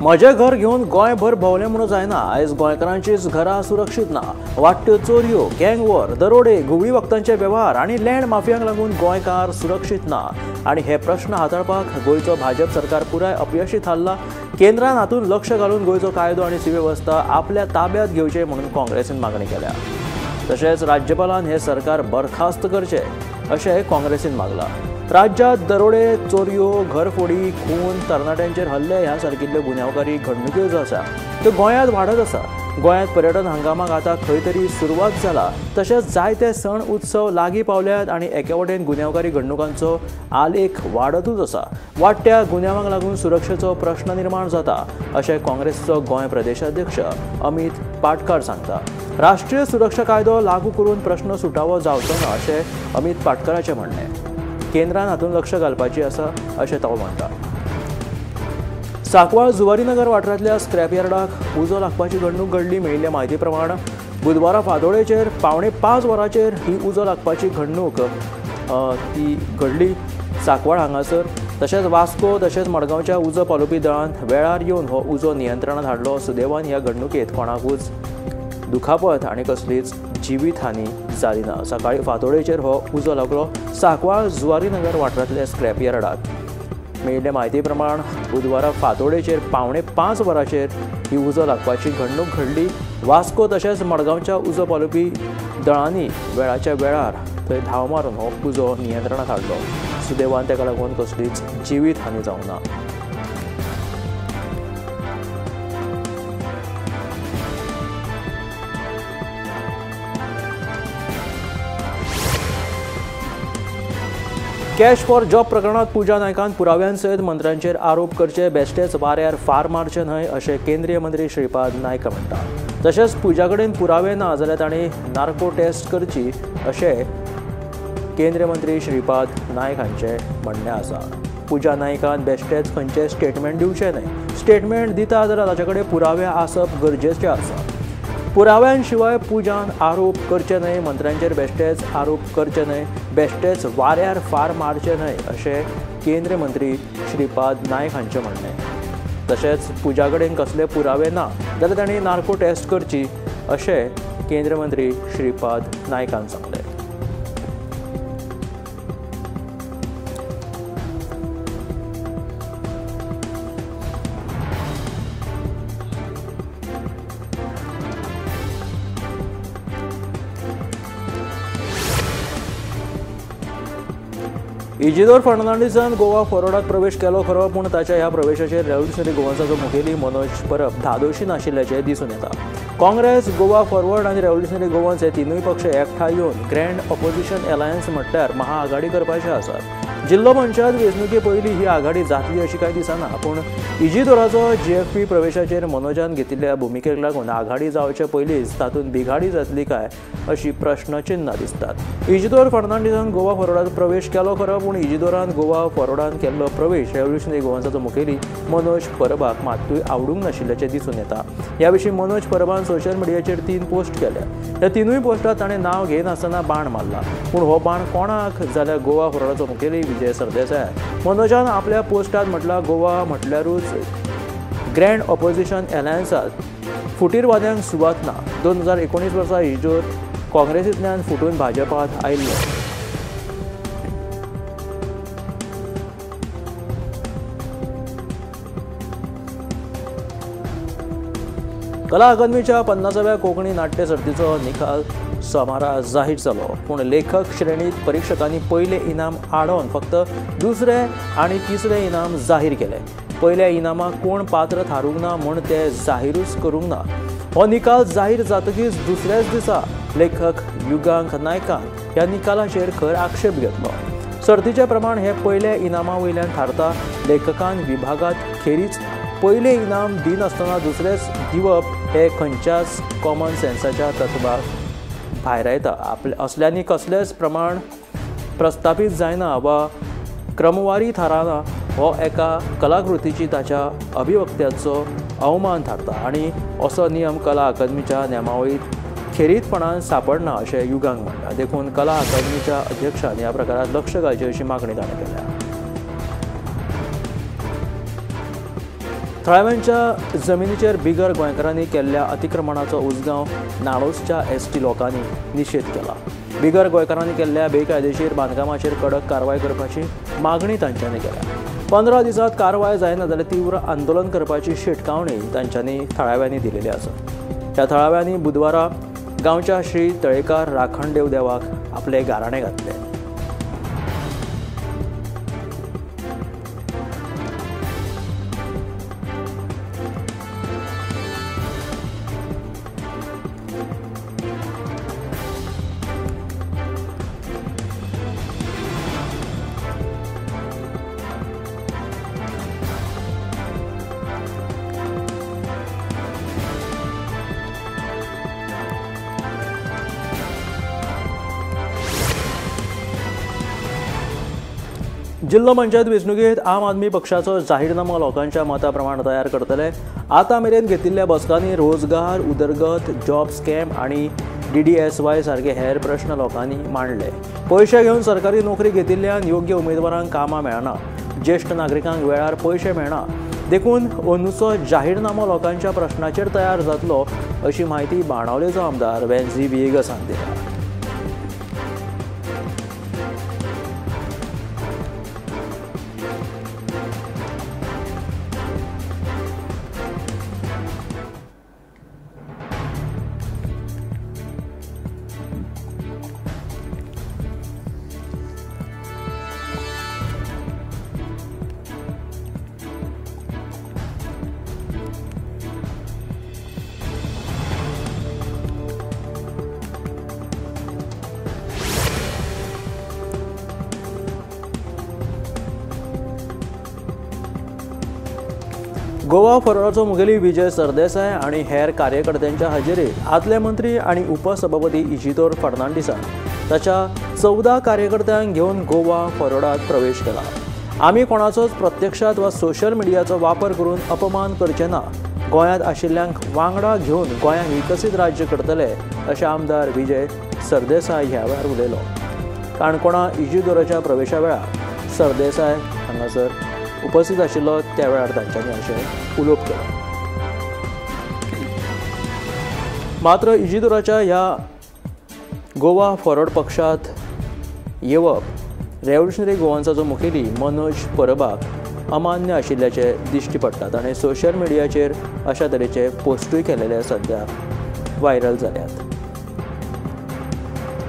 म्हजें घर घेवन गोंयभर भोंवलें म्हणून जायना। आयज गोंयकारांचीच घरां सुरक्षीत ना। वाडट्यो चोरयो, गँग वॉर, दरोडे, घुवळी वखदांचे वेव्हार आनी लँड माफियांक लागून गोंयकार सुरक्षीत ना। आनी हे प्रश्न हाताळपाक गोंयचो भाजप सरकार पुराय अपयशी थारला। केंद्रान हातूंत लक्ष घालून गोंयचो कायदो आनी सुवेवस्था आपल्या ताब्यांत घेवचे म्हणून काँग्रेसीन मागणी केल्या। तशेंच राज्यपालान हे सरकार बरखास्त करचे अशें काँग्रेसीन मागला। राज्यांत दरोडे, चोरयो, घरफोडी, खून, तरणाट्यांचेर हल्ले ह्या सारकिल्ल्यो गुन्यांवकारी घडणुको ज्यो आसा त्यो गोंयांत वाडत आसा। गोंयांत पर्यटन हंगामाक आतां खंय तरी सुरवात जाला। तशेंच जायते सण उत्सव लागीं पावल्यात आनी एके वटेन गुन्यांवकारी घडणुकांचो आलेख वाडतूच आसा। वाडट्या गुन्यांवाक लागून सुरक्षेचो प्रश्न निर्माण जाता अशें काँग्रेसचो गोंय प्रदेशाध्यक्ष अमित पाटकार सांगता। राष्ट्रीय सुरक्षा कायदो लागू करून प्रश्न सुटावो जावचो ना अशें अमित पाटकाराचें म्हणणें। केंद्रान हातूंत लक्ष घालपाची आसा अशें तो म्हणटा। सांकवाळ जुवारीनगर वाठारांतल्या स्क्रॅप यार्डाक उजो लागपाची घडणूक घडली। मेळिल्ल्या म्हायती प्रमाण बुधवारा फांतोडेचेर 4:45 वरांचेर ही उजो लागपाची घडणूक ती घडली सांकवाळ हांगासर। तशेंच वास्को तशेंच मडगांवच्या उजो पालोवपी दळान वेळार येवन हो उजो नियंत्रणांत हाडलो। सुदैवान ह्या घडणुकेंत कोणाकूच दुखापत आनी कसलीच जिवीत हानी जाली ना। सकाळीं फांतोडेचेर हो उजो लागलो सांकवाळ जुवारीनगर वाठारांतल्या स्क्रॅप यार्डात। मेळिल्ल्या म्हायती प्रमाण बुधवारा फांतोडेचेर 4:45 वरांचेर ही उजो लागपाची घडणूक घडली। वास्को तशेंच मडगांवच्या उजो पालोवपी दळांनी वेळाच्या वेळार थंय धांव मारून हो उजो नियंत्रणांत हाडलो। सुदैवान तेका लागून कसलीच जिवीत हानी जावंक ना। कॅश फॉर जॉब प्रकरणात पुजा नायकान पुराव्यांसयत मंत्र्यांचेर आरोप करचे, बेश्टेच वाऱ्यार फार मारचे न्हय अशें केंद्रीय मंत्री श्रीपाद नायक म्हणटा। तशेंच पुजा कडेन पुरावे ना जाल्यार तांणी नार्को टेस्ट करची अशें केंद्रीय मंत्री श्रीपाद नायक हांचें म्हणणें आसा। पुजा नायकान बेश्टेच खंयचें स्टेटमेंट दिवचें न्हय। स्टेटमेंट दिता जाल्यार ताचे कडेन पुरावे आसप गरजेचें आसा। पुराव्यां शिवाय पुजान आरोप करचे न्हय, मंत्र्यांचेर बेश्टेच आरोप करचे न्हय, बेश्टेच वाऱ्यार फार मारचे न्हय अशें केंद्रीय मंत्री श्रीपाद नायक हांचें म्हणणें। तशेंच पुजा कडेन कसले पुरावे ना जाल्यार तांणी नार्को टेस्ट करची अशें केंद्रीय मंत्री श्रीपाद नायकान सांगलें। इजिदोर फर्नांडीसान गोवा फॉरवर्डात प्रवेश केलो खरो, पूण ताच्या ह्या प्रवेशाचेर रेव्होल्युशनरी गोवन्साचो मुखेली मनोज परब धादोशी नाशिल्ल्याचें दिसून येता। काँग्रेस, गोवा फॉरवर्ड आनी रेव्होल्युशनरी गोवन्स हे तिनूय पक्ष एकठांय येवन ग्रँड ऑपोजिशन अलायन्स म्हटल्यार महाआघाडी करपाचे आसात। जिल्लो पंचायत वेंचणुके पयलीं ही आघाडी जातली अशी कांय दिसना, पूण इजिदोराचो GFP प्रवेशाचेर मनोजान घेतिल्ल्या भुमिकेक लागून आघाडी जावचे पयलींच तातूंत बिघाडी जातली काय अशी प्रश्नचिन्नां दिसतात। इजिदोर फर्नांडीसान गोवा फॉरवर्डात प्रवेश केलो खरो, पूण इजिदोरान गोवा फॉरवर्डान केल्लो प्रवेश रेव्होल्युशनरी गोवन्साचो मुखेली मनोज परबाक मात्तूय आवडूंक नाशिल्ल्याचें दिसून येता। ह्या विशीं मनोज परबान सोशल मिडियाचेर 3 पोस्ट केल्या। ह्या तिनूय पोस्टांत ताणें नांव घेनासतना बाण मारला, पूण हो बाण कोणाक जाल्यार गोवा फॉरवर्डाचो मुखेली विजय सरदेसाय। मनोजान आपल्या पोस्टांत म्हटलां, गोवा म्हटल्यारूच ग्रँड ऑपोजिशन अलायन्सांत फुटीरवाद्यांक सुवात ना। 2019 वर्सा इजिदोर काँग्रेसींतल्यान फुटून भाजपांत आयिल्लो। कला अकादमीच्या 50व्या कोंकणी नाट्य सर्तीचो निकाल सोमारा जाहीर जालो, पूण लेखक श्रेणींत परीक्षकांनी पयले इनाम आडोवन फक्त दुसरे आनी तिसरे इनाम जाहीर केले। पयल्या इनामाक कोण पात्र थारूंक ना म्हूण ते जाहीरूच करूंक ना। हो निकाल जाहीर जातकीच दुसऱ्याच दिसा लेखक युगांक नायकान ह्या निकालाचेर खर आक्षेप घेतलो। सर्तीचे प्रमाण हे पयल्या इनामा वयल्यान थारता। लेखकान विभागात खेरीज पयले इनाम दिनासतना दुसरेच दिवप हे खंयच्याच कॉमन सेन्साच्या तत्वाक भायर येता। असल्यांनी कसलेच प्रमाण प्रस्थापीत जायना वा क्रमवारी थाराना हो एका कलाकृतीची ताच्या अभिव्यक्त्याचो अवमान थारता आनी असो नियम कला अकादमीच्या नेमावळीत खेरीतपणान सापडना अशें युगांक म्हणटा। देखून कला अकादमीच्या अध्यक्षान ह्या प्रकारात लक्ष घालचे अशी मागणी ताणें केल्या। थळाव्यांच्या जमिनीचेर बिगर गोंयकारांनी केल्ल्या अतिक्रमणाचो उजगांव नाणोसच्या एसटी लोकांनी निशेध केला. बिगर गोंयकारांनी केल्ल्या बेकायदेशीर बांदकामाचेर कडक कारवाय करपाची मागणी तांच्यांनी केल्या. 15 दिसांत कारवाय जायना जाल्यार तीव्र आंदोलन करपाची शिटकावणी तांच्यांनी थळाव्यांनी दिलेली आसा. ह्या थळाव्यांनी बुधवारा गांवच्या श्री तळेकार राखणदेव देवाक आपले गाराणे घातले. जिल्हा पंचायत वेंचणुकेत आम आदमी पक्षाचो जाहीरनामो लोकांच्या मता प्रमाण तयार करतले. आतां मेरेन घेतिल्ल्या बसकांनी रोजगार, उदरगत, जॉब स्कॅम आणि DDSY सारखे हेर प्रश्न लोकांनी मांडले. पयशे घेवन सरकारी नोकरी घेतिल्ल्या योग्य उमेदवारांक कामां मेळना, ज्येष्ठ नागरिकांक वेळार पयशे मेळना. देखून अंदूचो जाहीरनामो लोकांच्या प्रश्नाचेर तयार जातलो अशी माहिती बाणावलेचो आमदार वेन्झी विएगसान दिला. गोवा फॉरवर्डाचो मुखेली विजय सरदेसाय आणि हेर कार्यकर्त्यांच्या हाजेरीत आदले मंत्री आणि उपसभापती इशितोर फर्नांडिसान ताच्या 14 कार्यकर्त्यांक घेवन गोवा फॉरवर्डात प्रवेश केला. आमी कोणाचोच प्रत्यक्षात वा सोशल मिडियाचो वापर करून अपमान करचे ना. गोंयांत आशिल्ल्यांक वांगडा घेवन गोंयांक विकसीत राज्य करतले अशें आमदार विजय सरदेसाय ह्या वेळार उलयलो. काणकोणा इशितोराच्या प्रवेशा वेळार सरदेसाय हांगासर उपस्थित आशिल्लो त्या वेळार तांच्यांनी अशें उलोवप केलो. मात्र इशितोराच्या ह्या गोवा फॉरवर्ड पक्षात येवप रेव्होल्युशनरी गोवन्साचो मुखेली मनोज परबाक अमान्य आशिल्ल्याचे दिश्टी पडटात आनी सोशल मिडियाचेर अशा तरेचे पोस्टूय केलेले सध्या व्हायरल जाल्यात.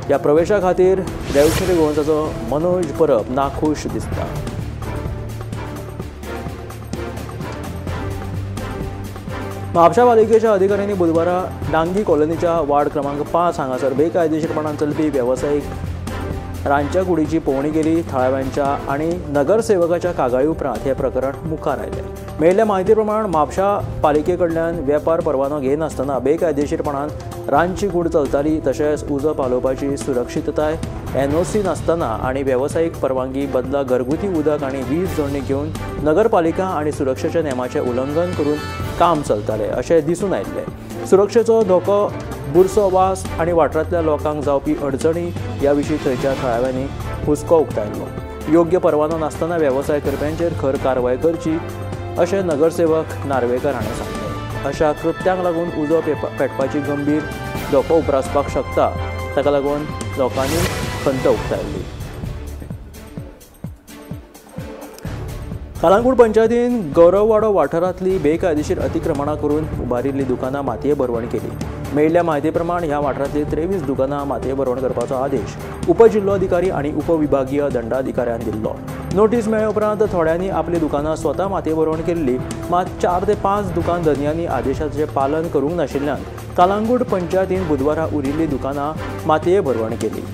ह्या प्रवेशा खातीर रेव्होल्युशनरी गोवन्साचो मनोज परब नाखुश दिसता. म्हापशा पालिकेच्या अधिकाऱ्यांनी बुधवारा डांगी कॉलनीच्या वार्ड क्रमांक 5 हांगासर बेकायदेशीरपणान चलपी वेवसायीक रांदच्या कुडीची पळोवणी केली. थळाव्यांच्या आणि नगरसेवकाच्या कागाळी उपरांत हे प्रकरण मुखार आयले. मेळिल्ल्या म्हायती प्रमाण म्हापशा पालिके कडल्यान वेपार परवानो घेनासतना बेकायदेशीरपणान रांदची कूड चलताली. तशेंच उजो पालोवपाची सुरक्षीतताय NOC नासतना आणि वेवसायीक परवानगी बदला घरगुती उदक आणि वीज जोडणी घेवन नगरपालिका आणि सुरक्षेच्या नेमाचें उल्लंघन करून काम चलतालें अशें दिसून आयिल्लें. सुरक्षेचो धोको, बुरसो वास आणि वाठारांतल्या लोकांक जावपी अडचणी ह्या विशीं थंयच्या थळाव्यांनी हुस्को उक्तायल्लो. योग्य परवानो नासतना वेवसाय करप्यांचेर खर कारवाय करची अशें नगरसेवक नार्वेकर हाणें सांगलें. अशा कृत्यांक लागून उजो पेटपाची गंभीर धोको उप्रासपाक शकता. ताका लागून लोकांनी खंत उक्तायल्ली. कलंगूट पंचायतीन गौरववाडो वाठारांतली बेकायदेशीर अतिक्रमणां करून उबारिल्लीं दुकानां मातये भरवण केली. मेळिल्ल्या म्हायती प्रमाण ह्या वाठारांतली 23 दुकानां मातये भरवण करपाचो आदेश उपजिल्लोधिकारी आणि उपविभागीय दंडाधिकाऱ्यान दिल्लो. नोटीस मेळ्ळे उपरांत थोड्यांनी आपली दुकानां स्वता मातये भरवण केल्ली. मात 4 ते 5 दुकानधन्यांनी आदेशाचें पालन करूंक नाशिल्ल्यान कलंगूट पंचायतीन बुधवारा उरिल्लीं दुकानां मातये भरवण केली.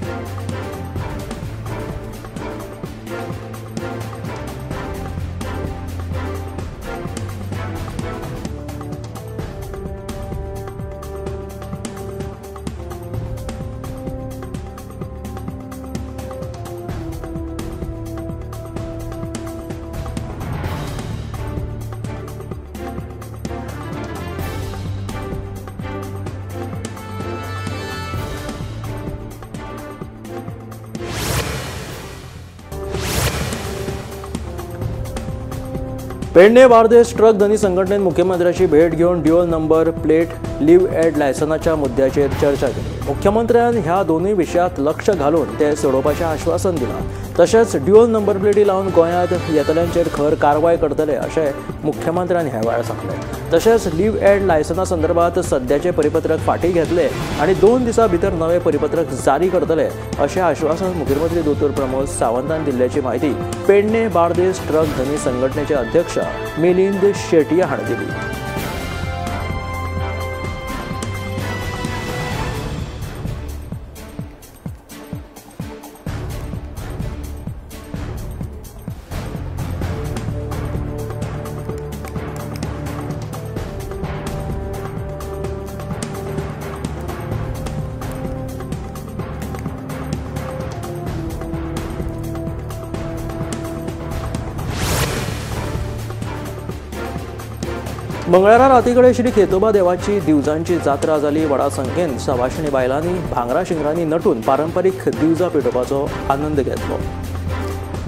पेडणे बार्देस ट्रक धनी संघटनेन मुख्यमंत्र्याची भेट घेऊन ड्युअल नंबर प्लेट लिव्ह एड लायसनाच्या मुद्द्याचेर चर्चा केली। मुख्यमंत्र्यान ह्या दोन्ही विशयांत लक्ष घालून ते सोडोवपाचें आश्वासन दिलां। तशेंच ड्युअल नंबर प्लेटी लावन गोंयांत येतल्यांचेर खर कारवाय करतले अशें मुख्यमंत्र्यान ह्या वेळार सांगलें। तशेंच लिव्ह एड लायसना संदर्भात सद्याचे परिपत्रक फाटीं घेतले आनी 2 दिसां भितर नवें परिपत्रक जारी करतले अशें आश्वासन मुखेलमंत्री दोतोर प्रमोद सावंतान दिल्ल्याची माहिती पेडणे बार्देस ट्रक धनी संघटनेचे अध्यक्ष मिलिंद शेटिया हांणी दिली। मंगळारा रातीकडे श्री खेतोबा देवाची दिवजांची जात्रा जाली। व्हडा संख्येन सवाशिणी बायलांनी भांगरा शिंगरांनी नटून पारंपारीक दिवजां पेटोवपाचो आनंद घेतलो।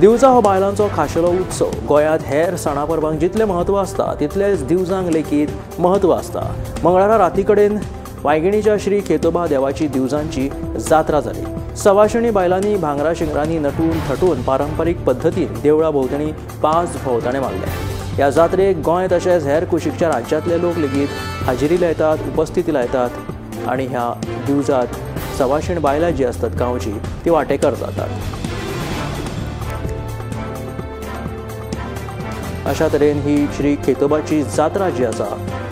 दिवजां हो बायलांचो खाशेलो उत्सव। गोंयांत हेर सणा परबांक जितलें म्हत्व आसता तितलेंच दिवजांक लेगीत म्हत्व आसता। मंगळारा रातीकडेन वायगिणीच्या श्री खेतोबा देवाची दिवजांची जात्रा जाली। सवाशिणी बायलांनी भांगरा शिंगरांनी नटून थटून पारंपारीक पद्दतीन देवळा भोंवतणी 5 भोंवताणे मारले। ह्या जात्रेक गोंय तशेंच हेर कुशीकच्या राज्यांतले लोक लेगीत हाजिरी लायतात, उपस्थिती लायतात आनी ह्या दिवजांत सवाशीण बायलां जी आसतात गांवची ती वांटेकार जातात। अशा तरेन ही श्री खेतोबाची जात्रा जी आसा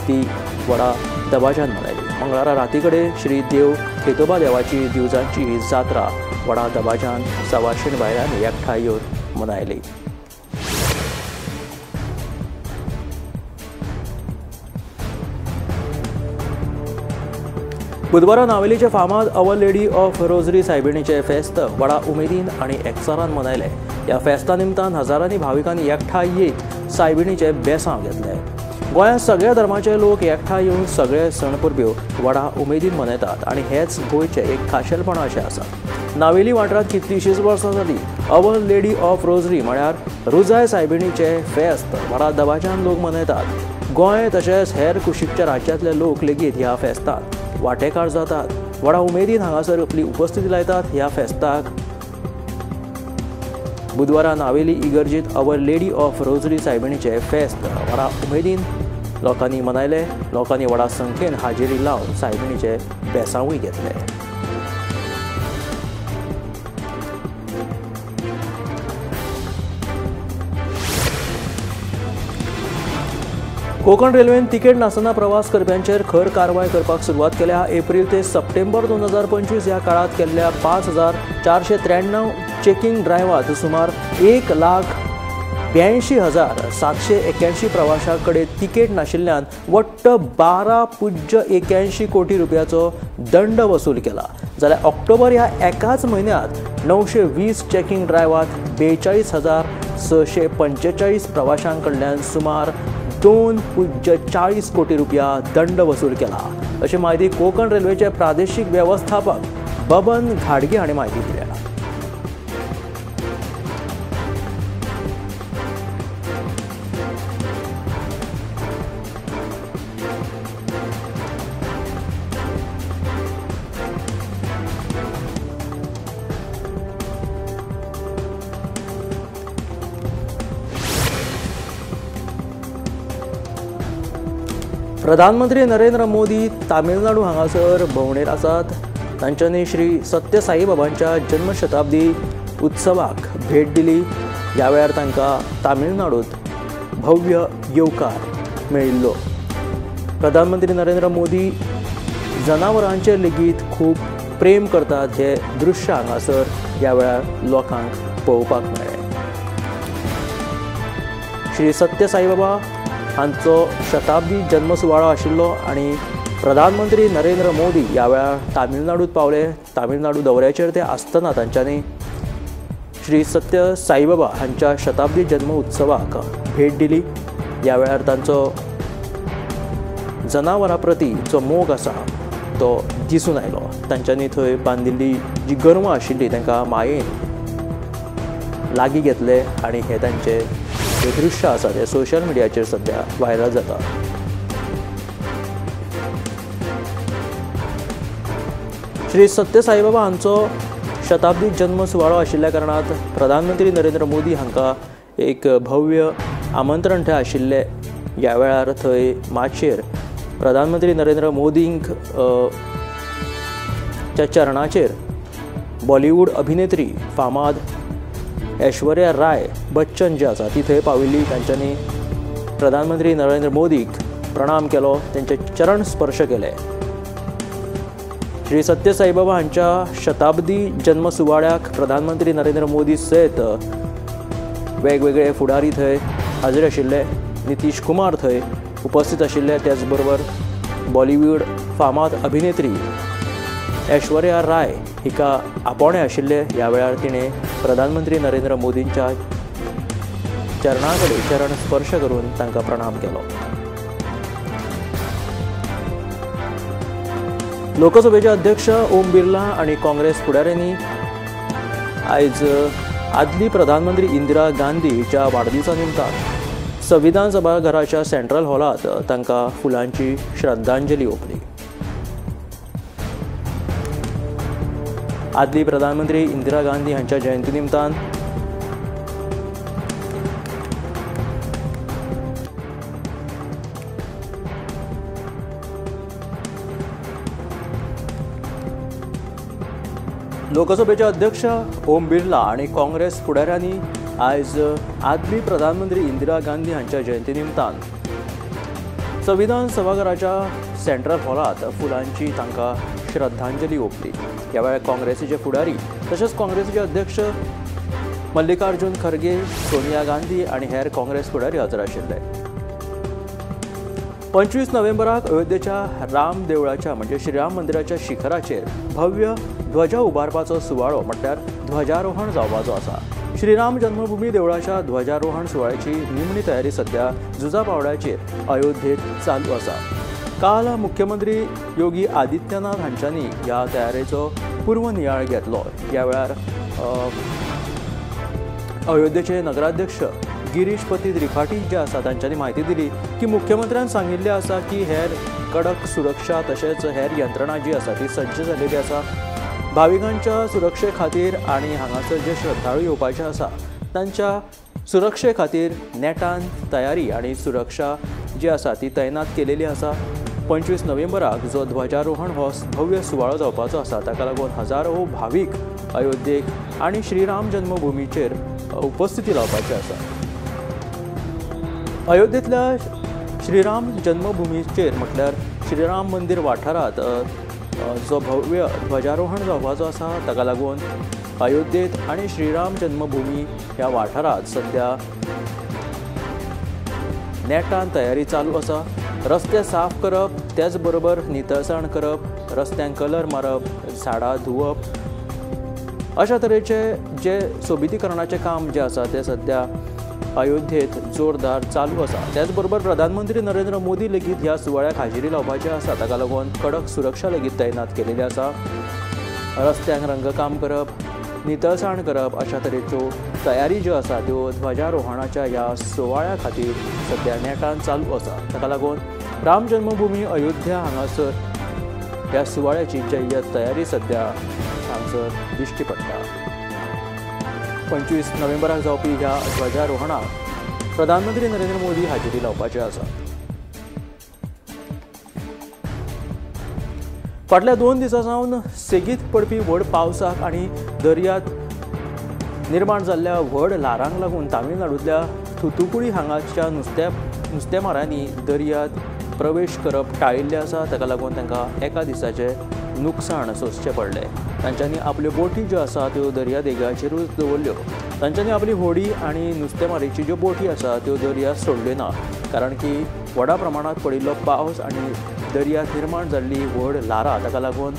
ती व्हडा दबाज्यान मनयली। मंगळारा रातीकडे श्री देव खेतोबा देवाची दिवजांची ही जात्रा व्हडा दबाज्यान सवाशीण बायलांनी एकठांय येवन मनयली। बुधवारा नावेलीचे फामाद अवर लेडी ऑफ रोजरी सायबिणीचे फेस्त व्हडा उमेदीन आनी एकचारान मनयले। ह्या फेस्ता निमतान हजारांनी भाविकांनी एकठांय येत सायबिणीचे बेसांव घेतले। गोंयांत सगळ्या धर्माचे लोक एकठांय येवन सगळे सण परब्यो व्हडा उमेदीन मनयतात आनी हेच गोंयचे एक खाशेलपण अशें आसा। नावेली वाठारांत कितलीशींच वर्सां जाली अवर लेडी ऑफ रोजरी म्हळ्यार रुजाय सायबिणीचे फेस्त व्हडा दबाज्यान लोक मनयतात। गोंय तशेंच हेर कुशीकच्या राज्यांतले लोक लेगीत ह्या फेस्तांत वांटेकार जातात। व्हडा उमेदीन हांगासर आपली उपस्थिती लायतात। ह्या फेस्ताक बुधवारा नावेली इगर्जीत अवर लेडी ऑफ रोजरी सायबिणीचे फेस्त व्हडा उमेदीन लोकांनी मनयले। लोकांनी व्हडा संख्येन हाजिरी लावन सायबिणीचे बेसांवूय घेतले। कोकण रेल्वेन तिकेट नासतना प्रवास करप्यांचेर खर कारवाय करपाक सुरवात केल्या। एप्रिल ते सप्टेंबर 2025 ह्या काळात केल्ल्या 5493 चेकिंग ड्रायव्हांत सुमार 1,82,781 प्रवाशांकडे तिकेट नाशिल्ल्यान वट्ट 12.81 कोटी रुपयाचो दंड वसूल केला। जाल्यार ऑक्टोबर ह्या एकाच म्हयन्यात 920 चेकिंग ड्रायव्हांत 42,645 प्रवाशांकडल्यान सुमार 2.40 कोटी रुपया दंड वसूल केला अशी माहिती कोकण रेल्वेचे प्रादेशीक व्यवस्थापक बबन घाडगे हांणी माहिती दिल्या। प्रधानमंत्री नरेंद्र मोदी तामिळनाडू हांगासर भोंवडेर आसात। तांच्यांनी श्री सत्य साई बाबांच्या जन्मशताब्दी उत्सवाक भेट दिली। ह्या वेळार तांकां तामिळनाडूत भव्य येवकार मेळिल्लो। प्रधानमंत्री नरेंद्र मोदी जनावरांचेर लेगीत खूब प्रेम करतात हे दृश्य हांगासर ह्या वेळार लोकांक पळोवपाक मेळ्ळें। श्री सत्य साई बाबा हांचो शताब्दी जन्म सुवाळो आशिल्लो आनी प्रधानमंत्री नरेंद्र मोदी ह्या वेळार तामिळनाडूत पावले। तामिळनाडू दौऱ्याचेर ते आसतना तांच्यांनी श्री सत्य साईबाबा हांच्या शताब्दी जन्म उत्सवाक भेट दिली। ह्या वेळार तांचो जनावरां प्रती जो मोग आसा तो दिसून आयलो। तांच्यांनी थंय बांदिल्ली जी गोरवां आशिल्लीं तांकां मायेन लागीं घेतले आनी हे तांचे जे दृश्य आसा ते सोशल मिडियाचेर सध्या व्हायरल जाता। श्री सत्य साईबाबा हांचो शताब्दी जन्म सुवाळो आशिल्ल्या कारणान प्रधानमंत्री नरेंद्र मोदी हांकां एक भव्य आमंत्रण थंय आशिल्ले। ह्या वेळार थंय माचयेर प्रधानमंत्री नरेंद्र मोदींक च्या चरणाचेर बॉलिवूड अभिनेत्री फामाद ऐश्वर्या राय बच्चन जी आसा ती थंय पाविल्ली। तांच्यांनी प्रधानमंत्री नरेंद्र मोदीक प्रणाम केलो, तांचे चरण स्पर्श केले। श्री सत्य साईबाबा हांच्या शताब्दी जन्म सुवाळ्याक प्रधानमंत्री नरेंद्र मोदी सयत वेगवेगळे फुडारी थंय हाजीर आशिल्ले। नितीश कुमार थंय उपस्थित आशिल्ले, त्याच बरोबर बॉलिवूड फामाद अभिनेत्री ऐश्वर्या राय हिका आपोणे आशिल्ले। ह्या वेळार तिणें प्रधानमंत्री नरेंद्र मोदींच्या चरणा कडेन चरण स्पर्श करून तांकां प्रणाम केलो। लोकसभेचे अध्यक्ष ओम बिर्ला आनी काँग्रेस फुडाऱ्यांनी आयज आदली प्रधानमंत्री इंदिरा गांधीच्या वाडदिवसा निमतान संविधान सभाघराच्या सेंट्रल हॉलात तांकां फुलांची श्रद्धांजली ओंपली। आदली प्रधानमंत्री इंदिरा गांधी हांच्या जयंती निमतान लोकसभेचे अध्यक्ष ओम बिर्ला आणि काँग्रेस फुडाऱ्यांनी आयज आदली प्रधानमंत्री इंदिरा गांधी हांच्या जयंती निमतान संविधान सभाघराच्या सेंट्रल हॉलात फुलांची तांकां श्रद्धांजली ओंपली। ह्या वेळार काँग्रेसीचे फुडारी तशेंच काँग्रेसीचे अध्यक्ष मल्लिकार्जुन खरगे, सोनिया गांधी आणि हेर काँग्रेस फुडारी हजर आशिल्ले। 25 नोव्हेंबराक अयोध्येच्या राम देवळाच्या म्हणजे श्रीराम मंदिराच्या शिखराचेर भव्य ध्वजा उबारपाचो सुवाळो म्हटल्यार ध्वजारोहण जावपाचो आसा। श्रीराम जन्मभूमी देवळाच्या ध्वजारोहण सुवाळ्याची निमणी तयारी सध्या जुजा पावड्याचेर अयोध्येत चालू आसा। काल मुख्यमंत्री योगी आदित्यनाथ हांच्यांनी ह्या तयारेचो पूर्व नियाळ घेतलो। ह्या वेळार अयोध्येचे नगराध्यक्ष गिरीशपती त्रिपाठी जे आसा तांच्यांनी म्हायती दिली की मुख्यमंत्र्यान सांगिल्लें आसा की हेर कडक सुरक्षा तशेंच हेर यंत्रणा जी आसा ती सज्ज जाल्लेली आसा। भाविकांच्या सुरक्षे खातीर आनी हांगासर जे श्रद्धाळू येवपाचे आसा तांच्या सुरक्षे खातीर नेटान तयारी आनी सुरक्षा जी आसा ती तैनात केलेली आसा। 25 नोव्हेंबराक जो ध्वजारोहण हो भव्य सुवाळो जावपाचो आसा ताका लागून हजारो भावीक अयोध्येक आनी श्रीराम जन्मभुमीचेर उपस्थिती लावपाची आसा। अयोध्येंतल्या श्रीराम जन्मभुमीचेर म्हटल्यार श्रीराम मंदिर वाठारांत जो भव्य ध्वजारोहण जावपाचो आसा ताका लागून अयोध्येत आनी श्रीराम जन्मभूमी ह्या वाठारांत सध्या नेटान तयारी चालू आसा। रस्ते साफ करप, त्याच बरोबर नितळसाण करप, रस्त्यांक कलर मारप, झाडां धुवप अशा तरेचे जे सोबितीकरणाचे काम जे आसा ते सध्या अयोध्येत जोरदार चालू आसा। त्याच बरोबर प्रधानमंत्री नरेंद्र मोदी लेगीत ह्या सुवाळ्याक हाजिरी लावपाचे आसा ताका लागून कडक सुरक्षा लेगीत तैनात केलेली आसा। रस्त्यांक रंगकाम करप, नितळसाण करप अशा तरेच्यो तयारी ज्यो आसा त्यो ध्वजारोहणाच्या ह्या सुवाळ्या खातीर सध्या नेटान चालू आसा। ताका लागून राम जन्मभूमी अयोध्या हांगासर ह्या सुवाळ्याची जय्यत तयारी सध्या हांगासर दिश्टी पडटा। 25 नोव्हेंबराक जावपी ह्या ध्वजारोहणाक प्रधानमंत्री नरेंद्र मोदी हाजिरी लावपाचे आसा। फाटल्या 2 दिसां सावन सेगीत पडपी व्हड पावसाक आनी दर्यांत निर्माण जाल्ल्या व्हड ल्हारांक लागून तामिळनाडूंतल्या थुथुकुडी हांगाच्या नुस्तेमारांनी दर्यांत प्रवेश करप टाळिल्लें आसा। ताका लागून तांकां एका दिसाचें नुकसाण सोंसचें पडलें। तांच्यांनी आपल्यो बोटी ज्यो आसा त्यो दर्या देगाचेरूच दवरल्यो। तांच्यांनी आपली होडी आनी नुस्तेमारीची ज्यो बोटी आसा त्यो दर्यांत सोडल्यो ना, कारण की व्हडा प्रमाणांत पडिल्लो पावस आनी दर्यांत निर्माण जाल्ली व्हड ल्हारां ताका लागून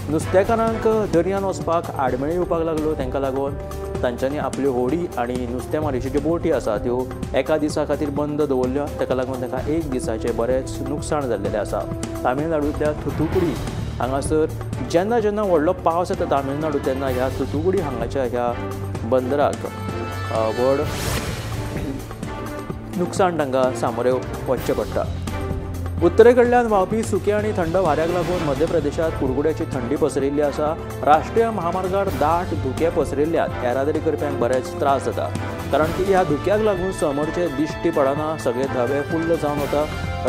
नुस्तेकारांक दर्यांत वचपाक आडमेळी येवपाक लागल्यो। तांकां लागून तांच्यांनी आपल्यो होडी आनी नुस्तेमारीच्यो ज्यो बोटी आसा त्यो एका दिसा खातीर बंद दवरल्यो। ताका लागून तांकां एक दिसाचें बरेंच नुकसाण जाल्लेलें आसा। तामिळनाडूंतल्या थुथुकुडी हांगासर जेन्ना जेन्ना व्हडलो पावस येता तामिळनाडू तेन्ना ह्या थुथुकुडी हांगाच्या ह्या बंदराक व्हड नुकसान तांकां सामोरे वचचें पडटा। उत्तरेकडल्यान व्हांवपी सुके आनी थंड वाऱ्याक लागून मध्य प्रदेशात कुडकुड्याची थंडी पसरिल्ली आसा। राष्ट्रीय महामार्गार दाट धुके पसरिल्ल्यान येरादारी करप्यांक बरेच त्रास जाता, कारण की ह्या धुक्याक लागून समोरचे दिश्टी पडना, सगळे धवे फुल्ल जावन वता,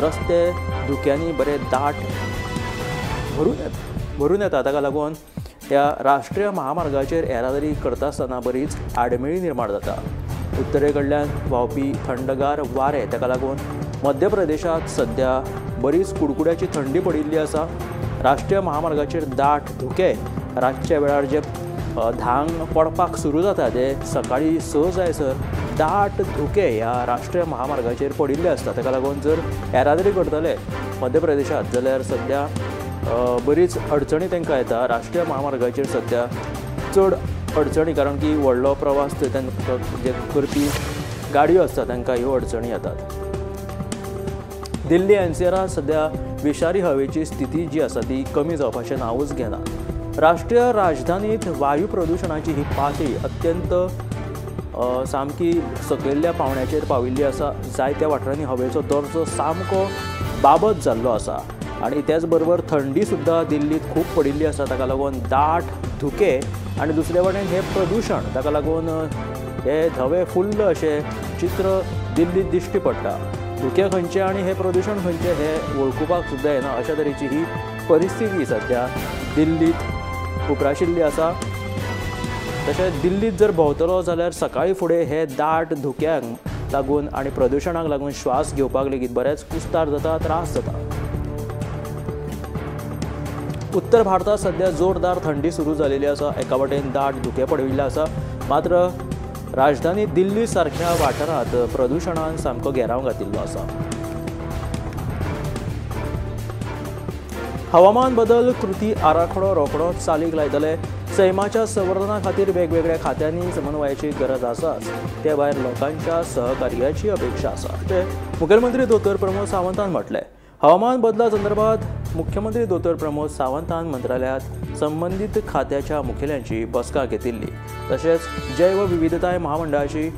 रस्ते धुक्यांनी बरे दाट भरून येता। ताका लागून ह्या राष्ट्रीय महामार्गाचेर येरादारी करता आसतना बरीच आडमेळी निर्माण जाता। उत्तरेकडल्यान व्हांवपी थंडगार वारे ताका लागून मध्य प्रदेशात सध्या बरीच कुडकुड्याची थंडी पडिल्ली आसा। राष्ट्रीय महामार्गाचेर दाट धुके रातच्या वेळार जे धांग पडपाक सुरू जाता ते सकाळी 6 जायसर दाट धुके ह्या राष्ट्रीय महामार्गाचेर पडिल्ले आसता। ताका लागून जर येरादारी करतले मध्य प्रदेशात जाल्यार सध्या बरीच अडचणी तांकां येता। राष्ट्रीय महामार्गाचेर सध्या चड अडचणी, कारण की व्हडलो प्रवास जे करपी गाडयो आसता तांकां ह्यो अडचणी येतात। दिल्ली एनसीआरांत सध्या विशारी हवेची स्थिती जी आसा ती कमी जावपाचें नांवच घेना। राष्ट्रीय राजधानीत वायू प्रदूषणाची ही पातळी अत्यंत सामकी सकयल्ल्या पावंड्याचेर पाविल्ली आसा। जायत्या वाठारांनी हवेचो दर्जो सामको बाबत जाल्लो आसा आनी त्याच बरोबर थंडी सुद्धा दिल्लीत खूब पडिल्ली आसा। ताका लागून दाट धुके आनी दुसरे वटेन हे प्रदूषण, ताका लागून हे धवे फुल्ल अशें चित्र दिल्लीत दिश्टी पडटा। धुके खंयचे आनी हे प्रदूषण खंयचे हे वळखुपाक सुद्धा येना, अशा तरेची ही परिस्थिती सध्या दिल्लीत उप्राशिल्ली आसा। तशेंच दिल्लीत जर भोंवतलो जाल्यार सकाळी फुडें हे दाट धुक्यांक लागून आनी प्रदूषणाक लागून श्वास घेवपाक लेगीत बरेच कुस्तार जाता, त्रास जाता। उत्तर भारतात सध्या जोरदार थंडी सुरू जालेली आसा। एका वटेन दाट धुके पडिल्ले आसा, मात्र राजधानी दिल्ली सारख्या वाठारांत प्रदूषणान सामको घेराव घातिल्लो आसा। हवामान बदल कृती आराखडो रोखडोच चालीक लायतले। सैमाच्या संवर्धना खातीर वेगवेगळ्या खात्यांनी समन्वयाची गरज आसाच, ते भायर लोकांच्या सहकार्याची अपेक्षा आसा, अशें मुखेलमंत्री दोतोर प्रमोद सावंतान म्हटलें। हवामान बदला संदर्भात मुख्यमंत्री दोतोर प्रमोद सावंतान मंत्रालयात संबंधित खात्याच्या मुखेल्यांची बसका घेतिल्ली। तशेंच जैव विविधताय महामंडळाची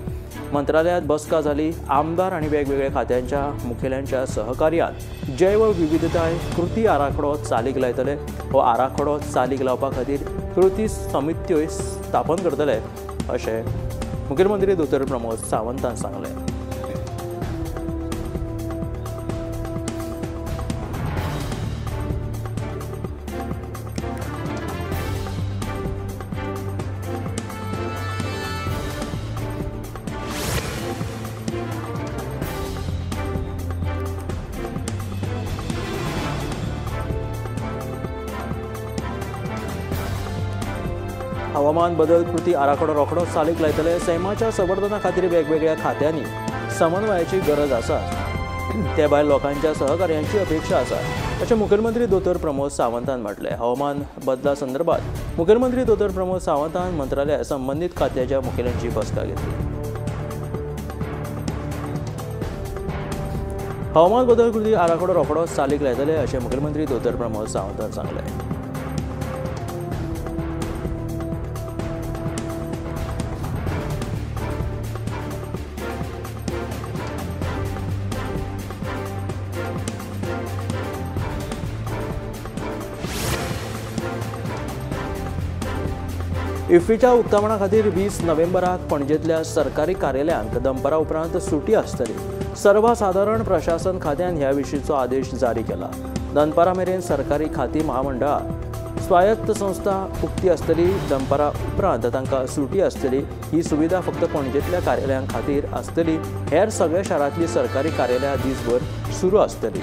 मंत्रालयात बसका जाली। आमदार आनी वेगवेगळ्या खात्यांच्या मुखेल्यांच्या सहकार्यान जैव विविधताय कृती आराखडो चालीक लायतले। हो आराखडो चालीक लावपा खातीर कृती समित्यो स्थापन करतले, अशें मुखेलमंत्री दोतोर प्रमोद सावंतान सांगलें। हवामान बदल कृती आराखडो रोखडोच चालीक लायतले। सैमाच्या संवर्धना खातीर वेगवेगळ्या खात्यांनी समन्वयाची गरज आसा, ते भायर लोकांच्या सहकार्याची अपेक्षा आसा, अशें मुखेलमंत्री दोतोर प्रमोद सावंतान म्हटलें। हवामान बदला संदर्भात मुखेलमंत्री दोतोर प्रमोद सावंतान मंत्रालयात संबंधीत खात्याच्या मुखेल्यांची बसका घेतली। हवामान बदल कृती आराखडो रोखडोच चालीक लायतले, अशें मुखेलमंत्री दोतोर प्रमोद सावंतान सांगलें। इफ्फीच्या उक्तावणा खातीर 20 नोव्हेंबराक पणजेंतल्या सरकारी कार्यालयांक दनपारा उपरांत सुटी आसतली। सर्वसाधारण प्रशासन खात्यान ह्या विशींचो आदेश जारी केला। दनपारा मेरेन सरकारी खाती महामंडळां, स्वायत्त संस्था उक्ती आसतली। दनपारा उपरांत तांकां सुटी आसतली। ही सुविधा फक्त पणजेंतल्या कार्यालयां खातीर आसतली। हेर सगळ्या शारांतली सरकारी कार्यालयां दीसभर सुरू आसतली।